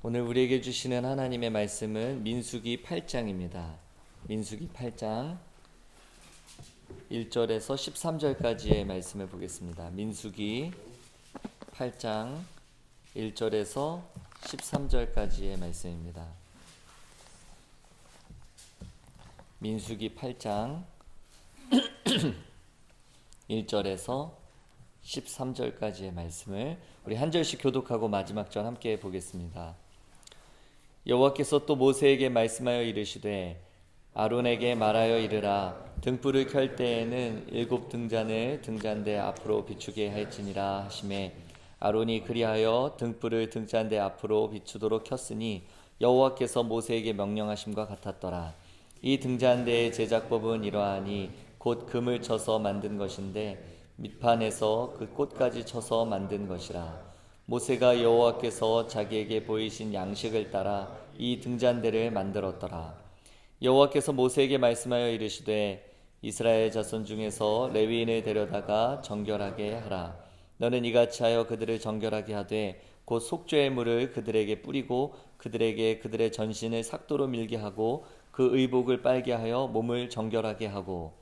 오늘 우리에게 주시는 하나님의 말씀은 민수기 8장입니다. 민수기 8장 1절에서 13절까지의 말씀을 보겠습니다. 민수기 8장 1절에서 13절까지의 말씀입니다. 민수기 8장 1절에서 13절까지의 말씀을 우리 한 절씩 교독하고 마지막 절 함께 보겠습니다. 여호와께서 또 모세에게 말씀하여 이르시되 아론에게 말하여 이르라. 등불을 켤 때에는 7 등잔을 등잔대 앞으로 비추게 할지니라 하시매 아론이 그리하여 등불을 등잔대 앞으로 비추도록 켰으니 여호와께서 모세에게 명령하심과 같았더라. 이 등잔대의 제작법은 이러하니 곧 금을 쳐서 만든 것인데 밑판에서 그 꽃까지 쳐서 만든 것이라. 모세가 여호와께서 자기에게 보이신 양식을 따라 이 등잔대를 만들었더라. 여호와께서 모세에게 말씀하여 이르시되 이스라엘 자손 중에서 레위인을 데려다가 정결하게 하라. 너는 이같이 하여 그들을 정결하게 하되 곧 속죄의 물을 그들에게 뿌리고 그들에게 그들의 전신을 삭도로 밀게 하고 그 의복을 빨게 하여 몸을 정결하게 하고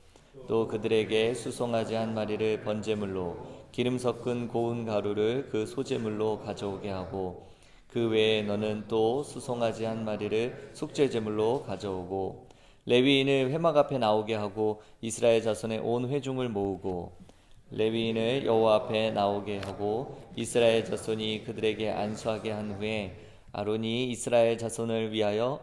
또 그들에게 수송아지 한 마리를 번제물로 기름 섞은 고운 가루를 그 소제물로 가져오게 하고 그 외에 너는 또 수송아지 한 마리를 속죄제물로 가져오고 레위인을 회막 앞에 나오게 하고 이스라엘 자손의 온 회중을 모으고 레위인을 여호와 앞에 나오게 하고 이스라엘 자손이 그들에게 안수하게 한 후에 아론이 이스라엘 자손을 위하여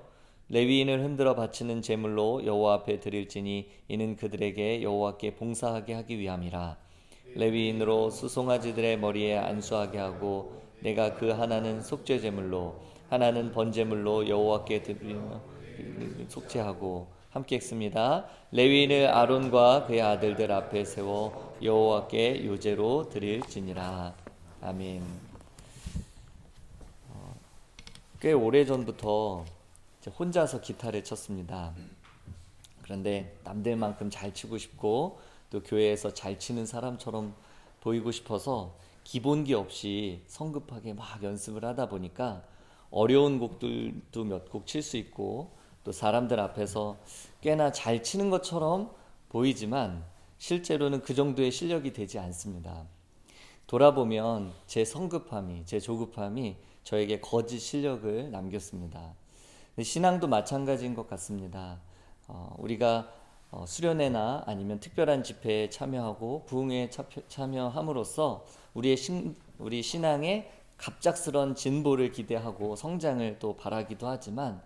레위인을 흔들어 바치는 제물로 여호와 앞에 드릴지니 이는 그들에게 여호와께 봉사하게 하기 위함이라. 레위인으로 수송아지들의 머리에 안수하게 하고 내가 그 하나는 속죄제물로 하나는 번제물로 여호와께 드리며 속죄하고 함께 읽습니다. 레위인을 아론과 그의 아들들 앞에 세워 여호와께 요제로 드릴지니라. 아멘. 꽤 오래전부터 혼자서 기타를 쳤습니다. 그런데 남들만큼 잘 치고 싶고 또 교회에서 잘 치는 사람처럼 보이고 싶어서 기본기 없이 성급하게 막 연습을 하다 보니까 어려운 곡들도 몇 곡 칠 수 있고 또 사람들 앞에서 꽤나 잘 치는 것처럼 보이지만 실제로는 그 정도의 실력이 되지 않습니다. 돌아보면 제 성급함이, 제 조급함이 저에게 거짓 실력을 남겼습니다. 신앙도 마찬가지인 것 같습니다. 우리가 수련회나 아니면 특별한 집회에 참여하고 부흥회에 참여함으로써 우리 신앙의 갑작스런 진보를 기대하고 성장을 또 바라기도 하지만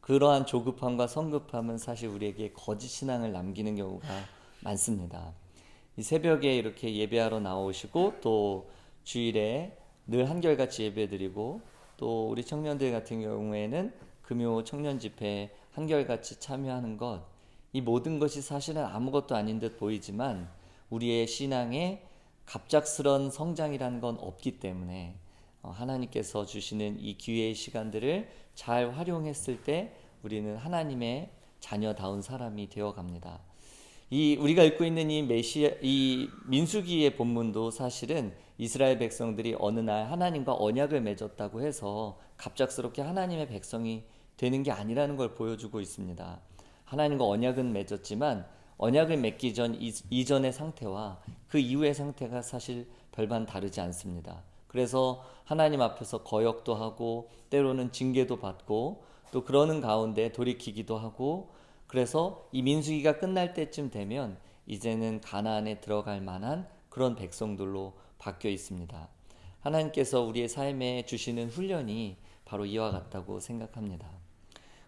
그러한 조급함과 성급함은 사실 우리에게 거짓 신앙을 남기는 경우가 많습니다. 이 새벽에 이렇게 예배하러 나오시고 또 주일에 늘 한결같이 예배드리고 또 우리 청년들 같은 경우에는 금요 청년 집회에 한결같이 참여하는 것, 이 모든 것이 사실은 아무것도 아닌 듯 보이지만 우리의 신앙에 갑작스런 성장이라는 건 없기 때문에 하나님께서 주시는 이 기회의 시간들을 잘 활용했을 때 우리는 하나님의 자녀다운 사람이 되어갑니다. 우리가 읽고 있는 이 민수기의 본문도 사실은 이스라엘 백성들이 어느 날 하나님과 언약을 맺었다고 해서 갑작스럽게 하나님의 백성이 되는 게 아니라는 걸 보여주고 있습니다. 하나님과 언약은 맺었지만 언약을 맺기 전 이전의 상태와 그 이후의 상태가 사실 별반 다르지 않습니다. 그래서 하나님 앞에서 거역도 하고 때로는 징계도 받고 또 그러는 가운데 돌이키기도 하고, 그래서 이 민수기가 끝날 때쯤 되면 이제는 가나안에 들어갈 만한 그런 백성들로 바뀌어 있습니다. 하나님께서 우리의 삶에 주시는 훈련이 바로 이와 같다고 생각합니다.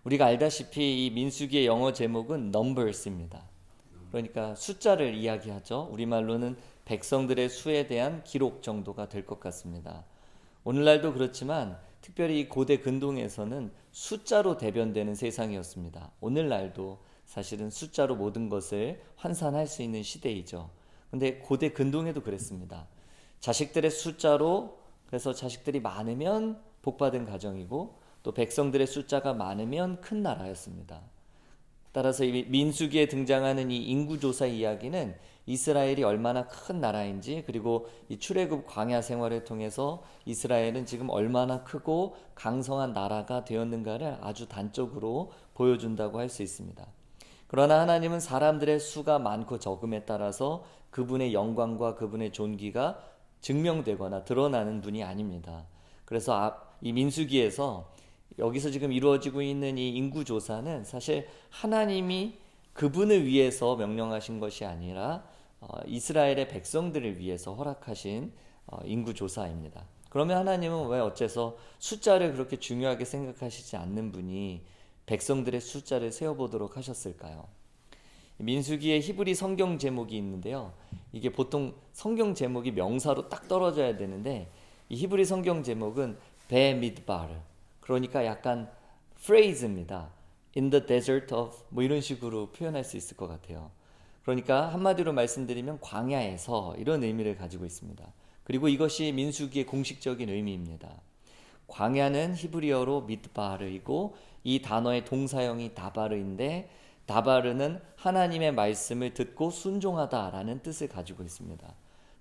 우리가 알다시피 이 민수기의 영어 제목은 Numbers입니다. 그러니까 숫자를 이야기하죠. 우리말로는 백성들의 수에 대한 기록 정도가 될 것 같습니다. 오늘날도 그렇지만 특별히 고대 근동에서는 숫자로 대변되는 세상이었습니다. 오늘날도 사실은 숫자로 모든 것을 환산할 수 있는 시대이죠. 근데 고대 근동에도 그랬습니다. 자식들의 숫자로, 그래서 자식들이 많으면 복받은 가정이고 또 백성들의 숫자가 많으면 큰 나라였습니다. 따라서 이 민수기에 등장하는 이 인구조사 이야기는 이스라엘이 얼마나 큰 나라인지, 그리고 이 출애굽 광야 생활을 통해서 이스라엘은 지금 얼마나 크고 강성한 나라가 되었는가를 아주 단적으로 보여준다고 할 수 있습니다. 그러나 하나님은 사람들의 수가 많고 적음에 따라서 그분의 영광과 그분의 존귀가 증명되거나 드러나는 분이 아닙니다. 그래서 이 민수기에서 여기서 지금 이루어지고 있는 이 인구조사는 사실 하나님이 그분을 위해서 명령하신 것이 아니라 이스라엘의 백성들을 위해서 허락하신 인구조사입니다. 그러면 하나님은 왜 어째서 숫자를 그렇게 중요하게 생각하시지 않는 분이 백성들의 숫자를 세어보도록 하셨을까요? 민수기에 히브리 성경 제목이 있는데요. 이게 보통 성경 제목이 명사로 딱 떨어져야 되는데 이 히브리 성경 제목은 베미드바르, 그러니까 약간 phrase입니다. In the desert of 뭐 이런 식으로 표현할 수 있을 것 같아요. 그러니까 한마디로 말씀드리면 광야에서 이런 의미를 가지고 있습니다. 그리고 이것이 민수기의 공식적인 의미입니다. 광야는 히브리어로 미드바르이고 이 단어의 동사형이 다바르인데 다바르는 하나님의 말씀을 듣고 순종하다라는 뜻을 가지고 있습니다.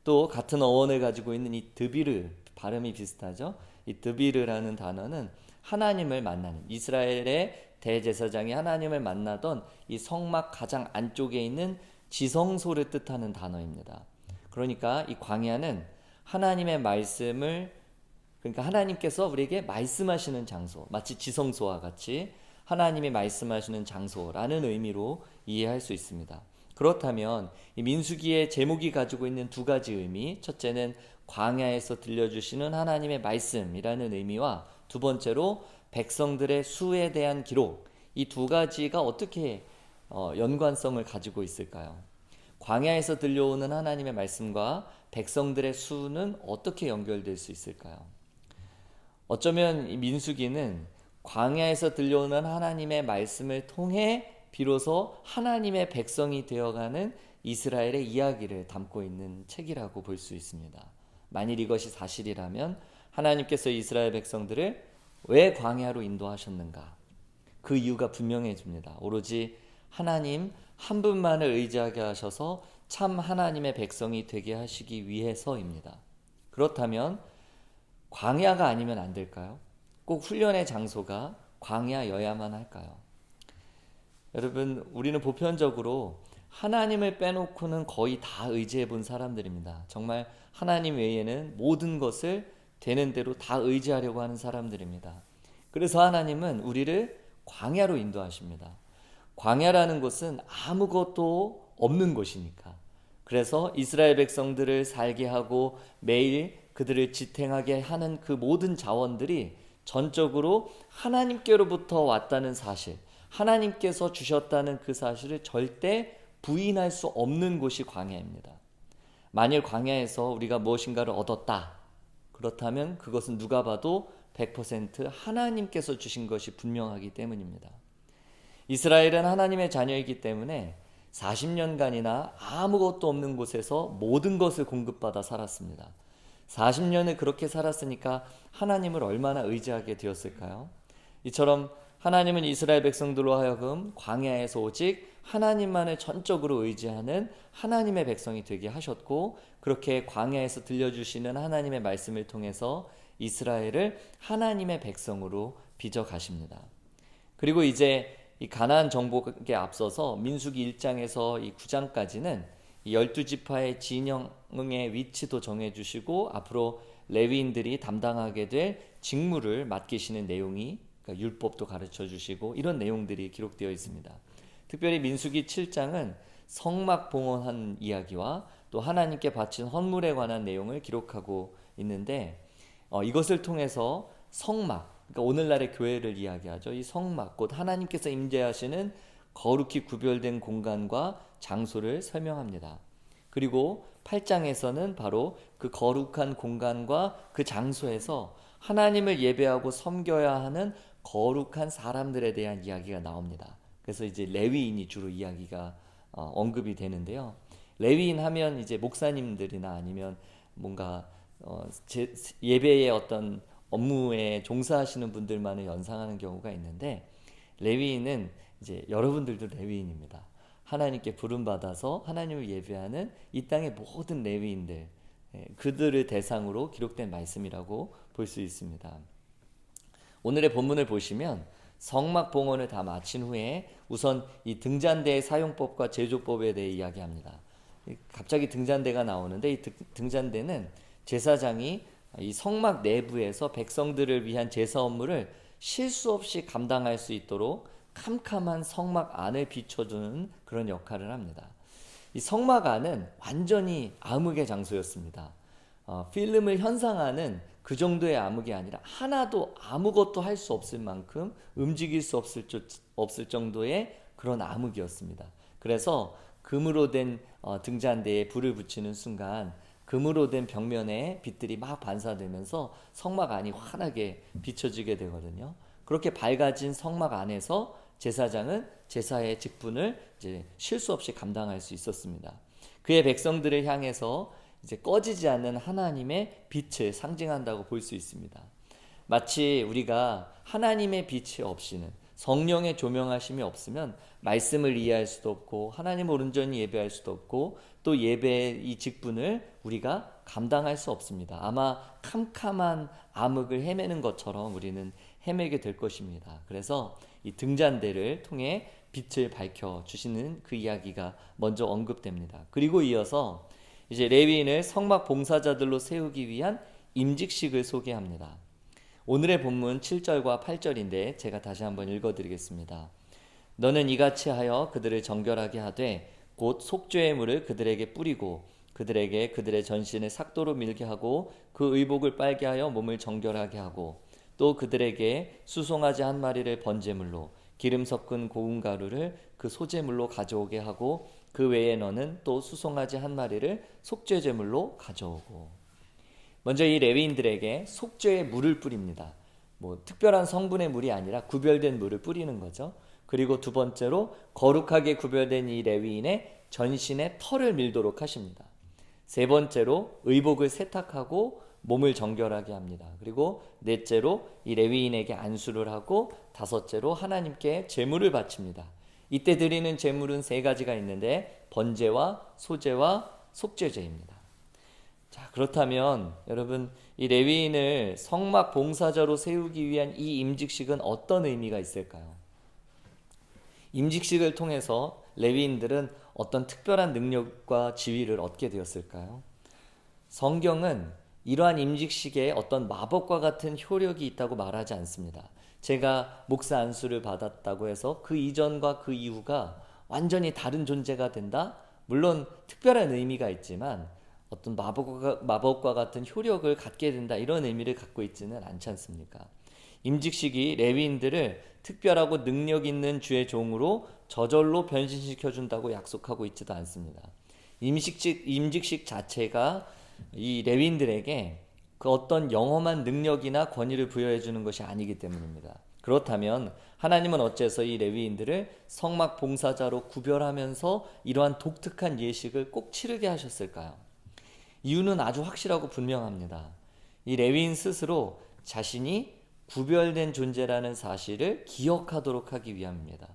또 같은 어원을 가지고 있는 이 드비르, 발음이 비슷하죠? 이 드비르라는 단어는 하나님을 만나는, 이스라엘의 대제사장이 하나님을 만나던 이 성막 가장 안쪽에 있는 지성소를 뜻하는 단어입니다. 그러니까 이 광야는 하나님의 말씀을, 그러니까 하나님께서 우리에게 말씀하시는 장소, 마치 지성소와 같이 하나님이 말씀하시는 장소라는 의미로 이해할 수 있습니다. 그렇다면 이 민수기의 제목이 가지고 있는 두 가지 의미, 첫째는 광야에서 들려주시는 하나님의 말씀이라는 의미와 두 번째로 백성들의 수에 대한 기록, 이 두 가지가 어떻게 연관성을 가지고 있을까요? 광야에서 들려오는 하나님의 말씀과 백성들의 수는 어떻게 연결될 수 있을까요? 어쩌면 이 민수기는 광야에서 들려오는 하나님의 말씀을 통해 비로소 하나님의 백성이 되어가는 이스라엘의 이야기를 담고 있는 책이라고 볼 수 있습니다. 만일 이것이 사실이라면 하나님께서 이스라엘 백성들을 왜 광야로 인도하셨는가? 그 이유가 분명해집니다. 오로지 하나님 한 분만을 의지하게 하셔서 참 하나님의 백성이 되게 하시기 위해서입니다. 그렇다면 광야가 아니면 안 될까요? 꼭 훈련의 장소가 광야여야만 할까요? 여러분, 우리는 보편적으로 하나님을 빼놓고는 거의 다 의지해 본 사람들입니다. 정말 하나님 외에는 모든 것을 되는 대로 다 의지하려고 하는 사람들입니다. 그래서 하나님은 우리를 광야로 인도하십니다. 광야라는 곳은 아무것도 없는 곳이니까. 그래서 이스라엘 백성들을 살게 하고 매일 그들을 지탱하게 하는 그 모든 자원들이 전적으로 하나님께로부터 왔다는 사실, 하나님께서 주셨다는 그 사실을 절대 부인할 수 없는 곳이 광야입니다. 만일 광야에서 우리가 무엇인가를 얻었다, 그렇다면 그것은 누가 봐도 100% 하나님께서 주신 것이 분명하기 때문입니다. 이스라엘은 하나님의 자녀이기 때문에 40년간이나 아무것도 없는 곳에서 모든 것을 공급받아 살았습니다. 40년을 그렇게 살았으니까 하나님을 얼마나 의지하게 되었을까요? 이처럼 하나님은 이스라엘 백성들로 하여금 광야에서 오직 하나님만을 전적으로 의지하는 하나님의 백성이 되게 하셨고, 그렇게 광야에서 들려주시는 하나님의 말씀을 통해서 이스라엘을 하나님의 백성으로 빚어가십니다. 그리고 이제 이 가나안 정복에 앞서서 민수기 1장에서 이 9장까지는 이 12지파의 진영의 위치도 정해주시고 앞으로 레위인들이 담당하게 될 직무를 맡기시는 내용이, 그러니까 율법도 가르쳐 주시고 이런 내용들이 기록되어 있습니다. 특별히 민수기 7장은 성막 봉헌한 이야기와 또 하나님께 바친 헌물에 관한 내용을 기록하고 있는데 이것을 통해서 성막, 그러니까 오늘날의 교회를 이야기하죠. 이 성막, 곧 하나님께서 임재하시는 거룩히 구별된 공간과 장소를 설명합니다. 그리고 8장에서는 바로 그 거룩한 공간과 그 장소에서 하나님을 예배하고 섬겨야 하는 거룩한 사람들에 대한 이야기가 나옵니다. 그래서 이제 레위인이 주로 이야기가 언급이 되는데요. 레위인 하면 이제 목사님들이나 아니면 뭔가 예배의 어떤 업무에 종사하시는 분들만을 연상하는 경우가 있는데, 레위인은 이제 여러분들도 레위인입니다. 하나님께 부름받아서 하나님을 예배하는 이 땅의 모든 레위인들, 그들을 대상으로 기록된 말씀이라고 볼 수 있습니다. 오늘의 본문을 보시면 성막 봉헌을 다 마친 후에 우선 이 등잔대의 사용법과 제조법에 대해 이야기합니다. 갑자기 등잔대가 나오는데 이 등잔대는 제사장이 이 성막 내부에서 백성들을 위한 제사 업무를 실수 없이 감당할 수 있도록 캄캄한 성막 안을 비춰주는 그런 역할을 합니다. 이 성막 안은 완전히 암흑의 장소였습니다. 필름을 현상하는 그 정도의 암흑이 아니라 하나도 아무것도 할 수 없을 만큼 움직일 수 없을 정도의 그런 암흑이었습니다. 그래서 금으로 된 등잔대에 불을 붙이는 순간 금으로 된 벽면에 빛들이 막 반사되면서 성막 안이 환하게 비춰지게 되거든요. 그렇게 밝아진 성막 안에서 제사장은 제사의 직분을 이제 실수 없이 감당할 수 있었습니다. 그의 백성들을 향해서 이제 꺼지지 않는 하나님의 빛을 상징한다고 볼 수 있습니다. 마치 우리가 하나님의 빛이 없이는, 성령의 조명하심이 없으면 말씀을 이해할 수도 없고 하나님을 온전히 예배할 수도 없고 또 예배의 이 직분을 우리가 감당할 수 없습니다. 아마 캄캄한 암흑을 헤매는 것처럼 우리는 헤매게 될 것입니다. 그래서 이 등잔대를 통해 빛을 밝혀 주시는 그 이야기가 먼저 언급됩니다. 그리고 이어서 이제 레위인을 성막 봉사자들로 세우기 위한 임직식을 소개합니다. 오늘의 본문 7절과 8절인데 제가 다시 한번 읽어드리겠습니다. 너는 이같이 하여 그들을 정결하게 하되 곧 속죄의 물을 그들에게 뿌리고 그들에게 그들의 전신을 삭도로 밀게 하고 그 의복을 빨게 하여 몸을 정결하게 하고 또 그들에게 수송아지 한 마리를 번제물로 기름 섞은 고운 가루를 그 소제물로 가져오게 하고 그 외에 너는 또 수송아지 한 마리를 속죄제물로 가져오고. 먼저 이 레위인들에게 속죄의 물을 뿌립니다. 특별한 성분의 물이 아니라 구별된 물을 뿌리는 거죠. 그리고 두 번째로 거룩하게 구별된 이 레위인의 전신에 털을 밀도록 하십니다. 세 번째로 의복을 세탁하고 몸을 정결하게 합니다. 그리고 넷째로 이 레위인에게 안수를 하고 다섯째로 하나님께 제물을 바칩니다. 이때 드리는 제물은 세 가지가 있는데 번제와 소제와 속죄제입니다. 자, 그렇다면 여러분 이 레위인을 성막 봉사자로 세우기 위한 이 임직식은 어떤 의미가 있을까요? 임직식을 통해서 레위인들은 어떤 특별한 능력과 지위를 얻게 되었을까요? 성경은 이러한 임직식에 어떤 마법과 같은 효력이 있다고 말하지 않습니다. 제가 목사 안수를 받았다고 해서 그 이전과 그 이후가 완전히 다른 존재가 된다? 물론 특별한 의미가 있지만 어떤 마법과 같은 효력을 갖게 된다, 이런 의미를 갖고 있지는 않지 않습니까? 임직식이 레위인들을 특별하고 능력 있는 주의 종으로 저절로 변신시켜준다고 약속하고 있지도 않습니다. 임직식 자체가 이 레위인들에게 그 어떤 영험한 능력이나 권위를 부여해 주는 것이 아니기 때문입니다. 그렇다면 하나님은 어째서 이 레위인들을 성막 봉사자로 구별하면서 이러한 독특한 예식을 꼭 치르게 하셨을까요? 이유는 아주 확실하고 분명합니다. 이 레위인 스스로 자신이 구별된 존재라는 사실을 기억하도록 하기 위함입니다.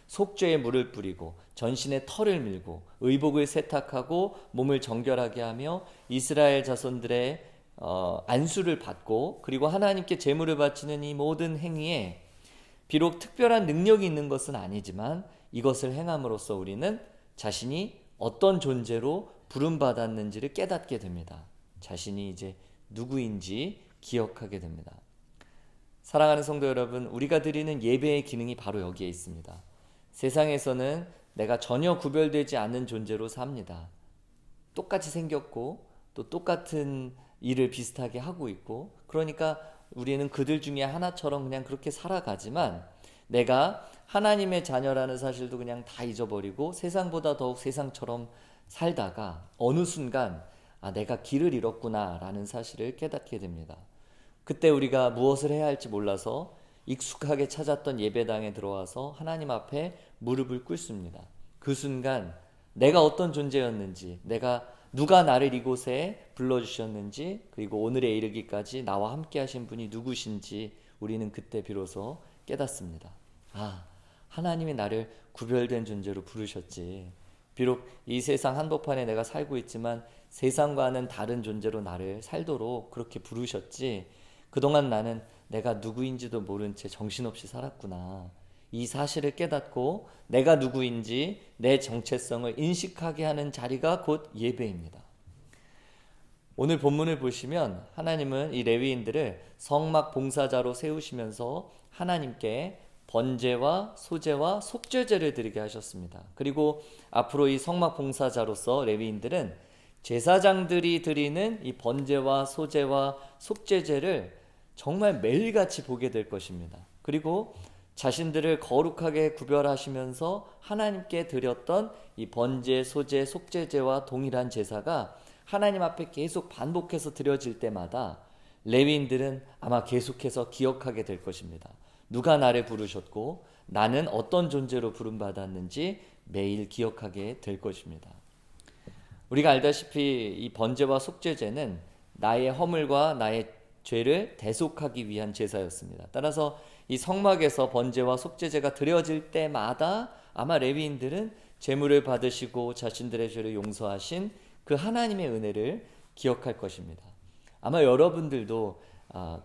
속죄의 물을 뿌리고 전신에 털을 밀고 의복을 세탁하고 몸을 정결하게 하며 이스라엘 자손들의 안수를 받고 그리고 하나님께 제물을 바치는 이 모든 행위에 비록 특별한 능력이 있는 것은 아니지만 이것을 행함으로써 우리는 자신이 어떤 존재로 부름받았는지를 깨닫게 됩니다. 자신이 이제 누구인지 기억하게 됩니다. 사랑하는 성도 여러분, 우리가 드리는 예배의 기능이 바로 여기에 있습니다. 세상에서는 내가 전혀 구별되지 않는 존재로 삽니다. 똑같이 생겼고 또 똑같은 일을 비슷하게 하고 있고, 그러니까 우리는 그들 중에 하나처럼 그냥 그렇게 살아가지만 내가 하나님의 자녀라는 사실도 그냥 다 잊어버리고 세상보다 더욱 세상처럼 살다가 어느 순간 내가 길을 잃었구나 라는 사실을 깨닫게 됩니다. 그때 우리가 무엇을 해야 할지 몰라서 익숙하게 찾았던 예배당에 들어와서 하나님 앞에 무릎을 꿇습니다. 그 순간 내가 어떤 존재였는지, 누가 나를 이곳에 불러주셨는지, 그리고 오늘에 이르기까지 나와 함께 하신 분이 누구신지 우리는 그때 비로소 깨닫습니다. 하나님이 나를 구별된 존재로 부르셨지. 비록 이 세상 한복판에 내가 살고 있지만 세상과는 다른 존재로 나를 살도록 그렇게 부르셨지. 그동안 나는 내가 누구인지도 모른 채 정신없이 살았구나. 이 사실을 깨닫고 내가 누구인지 내 정체성을 인식하게 하는 자리가 곧 예배입니다. 오늘 본문을 보시면 하나님은 이 레위인들을 성막 봉사자로 세우시면서 하나님께 번제와 소제와 속죄제를 드리게 하셨습니다. 그리고 앞으로 이 성막 봉사자로서 레위인들은 제사장들이 드리는 이 번제와 소제와 속죄제를 정말 매일같이 보게 될 것입니다. 그리고 자신들을 거룩하게 구별하시면서 하나님께 드렸던 이 번제, 소제, 속죄제와 동일한 제사가 하나님 앞에 계속 반복해서 드려질 때마다 레위인들은 아마 계속해서 기억하게 될 것입니다. 누가 나를 부르셨고 나는 어떤 존재로 부름받았는지 매일 기억하게 될 것입니다. 우리가 알다시피 이 번제와 속죄제는 나의 허물과 나의 죄를 대속하기 위한 제사였습니다. 따라서 이 성막에서 번제와 속죄제가 드려질 때마다 아마 레위인들은 제물을 받으시고 자신들의 죄를 용서하신 그 하나님의 은혜를 기억할 것입니다. 아마 여러분들도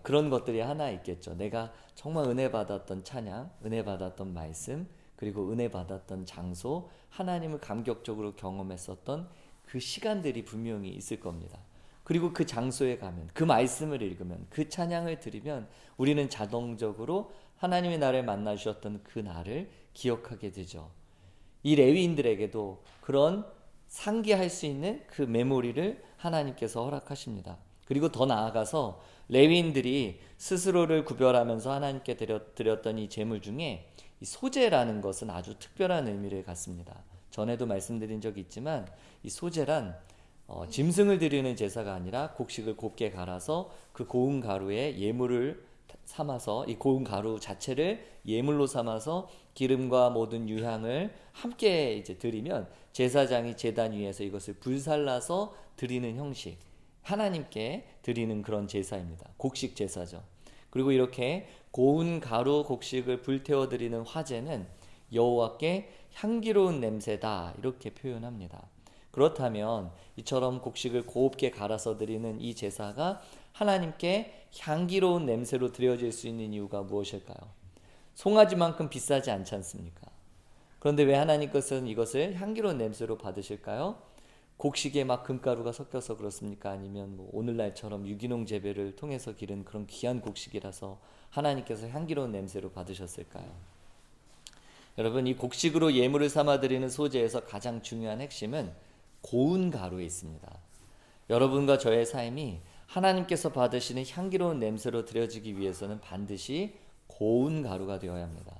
그런 것들이 하나 있겠죠. 내가 정말 은혜 받았던 찬양, 은혜 받았던 말씀, 그리고 은혜 받았던 장소, 하나님을 감격적으로 경험했었던 그 시간들이 분명히 있을 겁니다. 그리고 그 장소에 가면, 그 말씀을 읽으면, 그 찬양을 들으면 우리는 자동적으로 하나님이 나를 만나 주셨던 그 날을 기억하게 되죠. 이 레위인들에게도 그런 상기할 수 있는 그 메모리를 하나님께서 허락하십니다. 그리고 더 나아가서 레위인들이 스스로를 구별하면서 하나님께 드렸던 이 제물 중에 이 소제라는 것은 아주 특별한 의미를 갖습니다. 전에도 말씀드린 적이 있지만 이 소제란 짐승을 드리는 제사가 아니라 곡식을 곱게 갈아서 그 고운 가루에 예물을 삼아서 이 고운 가루 자체를 예물로 삼아서 기름과 모든 유향을 함께 이제 드리면 제사장이 제단 위에서 이것을 불살라서 드리는 형식, 하나님께 드리는 그런 제사입니다. 곡식 제사죠. 그리고 이렇게 고운 가루 곡식을 불태워 드리는 화제는 여호와께 향기로운 냄새다 이렇게 표현합니다. 그렇다면 이처럼 곡식을 곱게 갈아서 드리는 이 제사가 하나님께 향기로운 냄새로 드려질 수 있는 이유가 무엇일까요? 송아지만큼 비싸지 않지 않습니까? 그런데 왜 하나님께서는 이것을 향기로운 냄새로 받으실까요? 곡식에 막 금가루가 섞여서 그렇습니까? 아니면 오늘날처럼 유기농 재배를 통해서 기른 그런 귀한 곡식이라서 하나님께서 향기로운 냄새로 받으셨을까요? 여러분, 이 곡식으로 예물을 삼아 드리는 소제에서 가장 중요한 핵심은 고운 가루에 있습니다. 여러분과 저의 삶이 하나님께서 받으시는 향기로운 냄새로 드려지기 위해서는 반드시 고운 가루가 되어야 합니다.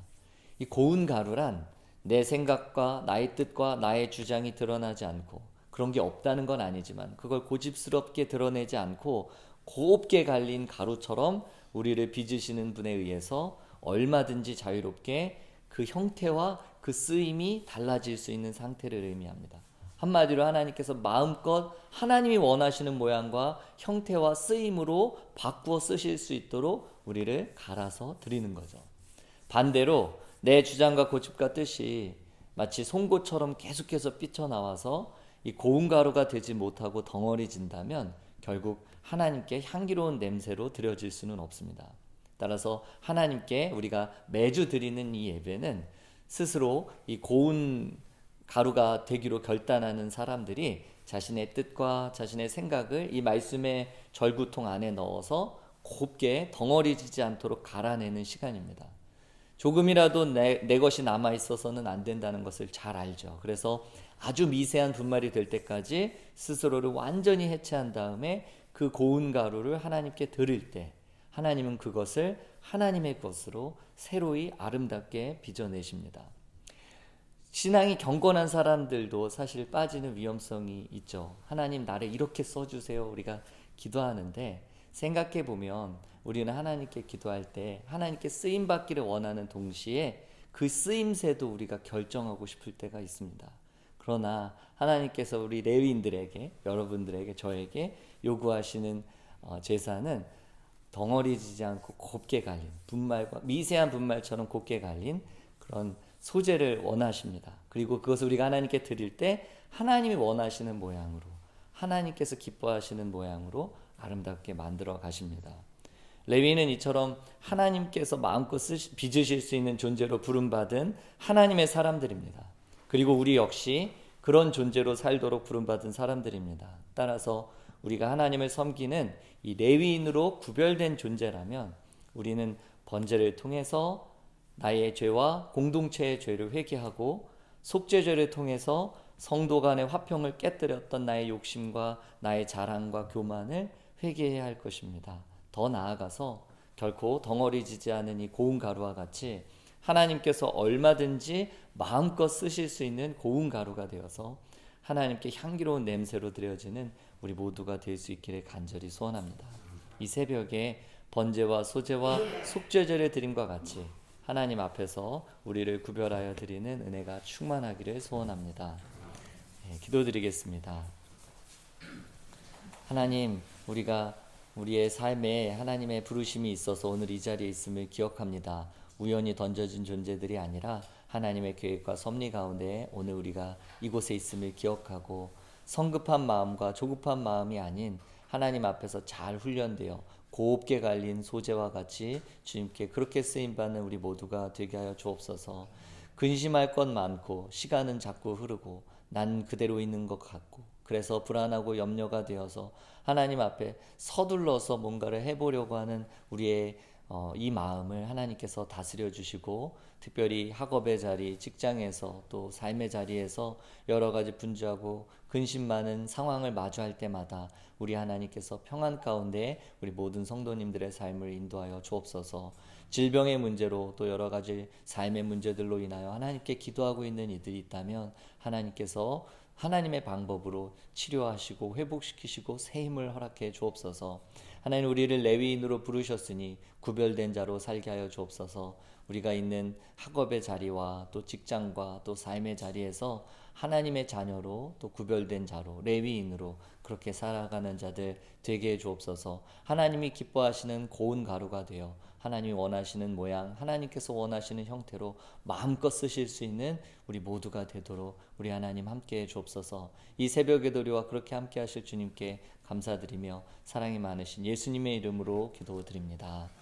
이 고운 가루란 내 생각과 나의 뜻과 나의 주장이 드러나지 않고 그런 게 없다는 건 아니지만 그걸 고집스럽게 드러내지 않고 곱게 갈린 가루처럼 우리를 빚으시는 분에 의해서 얼마든지 자유롭게 그 형태와 그 쓰임이 달라질 수 있는 상태를 의미합니다. 한마디로 하나님께서 마음껏 하나님이 원하시는 모양과 형태와 쓰임으로 바꾸어 쓰실 수 있도록 우리를 갈아서 드리는 거죠. 반대로 내 주장과 고집과 뜻이 마치 송곳처럼 계속해서 삐쳐나와서 이 고운 가루가 되지 못하고 덩어리진다면 결국 하나님께 향기로운 냄새로 드려질 수는 없습니다. 따라서 하나님께 우리가 매주 드리는 이 예배는 스스로 이 고운 가루가 되기로 결단하는 사람들이 자신의 뜻과 자신의 생각을 이 말씀의 절구통 안에 넣어서 곱게 덩어리지지 않도록 갈아내는 시간입니다. 조금이라도 내 것이 남아있어서는 안 된다는 것을 잘 알죠. 그래서 아주 미세한 분말이 될 때까지 스스로를 완전히 해체한 다음에 그 고운 가루를 하나님께 드릴 때 하나님은 그것을 하나님의 것으로 새로이 아름답게 빚어내십니다. 신앙이 경건한 사람들도 사실 빠지는 위험성이 있죠. 하나님 나를 이렇게 써주세요. 우리가 기도하는데 생각해보면 우리는 하나님께 기도할 때 하나님께 쓰임받기를 원하는 동시에 그 쓰임새도 우리가 결정하고 싶을 때가 있습니다. 그러나 하나님께서 우리 레위인들에게, 여러분들에게, 저에게 요구하시는 제사는 덩어리지지 않고 곱게 갈린 분말과 미세한 분말처럼 곱게 갈린 그런 소재를 원하십니다. 그리고 그것을 우리가 하나님께 드릴 때 하나님이 원하시는 모양으로, 하나님께서 기뻐하시는 모양으로 아름답게 만들어 가십니다. 레위인은 이처럼 하나님께서 마음껏 빚으실 수 있는 존재로 부름받은 하나님의 사람들입니다. 그리고 우리 역시 그런 존재로 살도록 부름받은 사람들입니다. 따라서 우리가 하나님을 섬기는 이 레위인으로 구별된 존재라면 우리는 번제를 통해서 나의 죄와 공동체의 죄를 회개하고 속죄제를 통해서 성도 간의 화평을 깨뜨렸던 나의 욕심과 나의 자랑과 교만을 회개해야 할 것입니다. 더 나아가서 결코 덩어리지지 않은 이 고운 가루와 같이 하나님께서 얼마든지 마음껏 쓰실 수 있는 고운 가루가 되어서 하나님께 향기로운 냄새로 드려지는 우리 모두가 될 수 있기를 간절히 소원합니다. 이 새벽에 번제와 소제와 속죄제를 드림과 같이 하나님 앞에서 우리를 구별하여 드리는 은혜가 충만하기를 소원합니다. 기도드리겠습니다. 하나님, 우리가 우리의 삶에 하나님의 부르심이 있어서 오늘 이 자리에 있음을 기억합니다. 우연히 던져진 존재들이 아니라 하나님의 계획과 섭리 가운데 오늘 우리가 이곳에 있음을 기억하고 성급한 마음과 조급한 마음이 아닌 하나님 앞에서 잘 훈련되어 곱게 갈린 소재와 같이 주님께 그렇게 쓰임받는 우리 모두가 되게 하여 주옵소서. 근심할 것 많고 시간은 자꾸 흐르고 난 그대로 있는 것 같고 그래서 불안하고 염려가 되어서 하나님 앞에 서둘러서 뭔가를 해보려고 하는 우리의 이 마음을 하나님께서 다스려 주시고 특별히 학업의 자리, 직장에서 또 삶의 자리에서 여러 가지 분주하고 근심 많은 상황을 마주할 때마다 우리 하나님께서 평안 가운데 우리 모든 성도님들의 삶을 인도하여 주옵소서. 질병의 문제로 또 여러 가지 삶의 문제들로 인하여 하나님께 기도하고 있는 이들이 있다면 하나님께서 하나님의 방법으로 치료하시고 회복시키시고 새 힘을 허락해 주옵소서. 하나님, 우리를 레위인으로 부르셨으니 구별된 자로 살게 하여 주옵소서. 우리가 있는 학업의 자리와 또 직장과 또 삶의 자리에서 하나님의 자녀로 또 구별된 자로 레위인으로 그렇게 살아가는 자들 되게 해 주옵소서. 하나님이 기뻐하시는 고운 가루가 되어 하나님이 원하시는 모양, 하나님께서 원하시는 형태로 마음껏 쓰실 수 있는 우리 모두가 되도록 우리 하나님 함께해 주옵소서. 이 새벽에도 우리와 그렇게 함께 하실 주님께 감사드리며 사랑이 많으신 예수님의 이름으로 기도드립니다.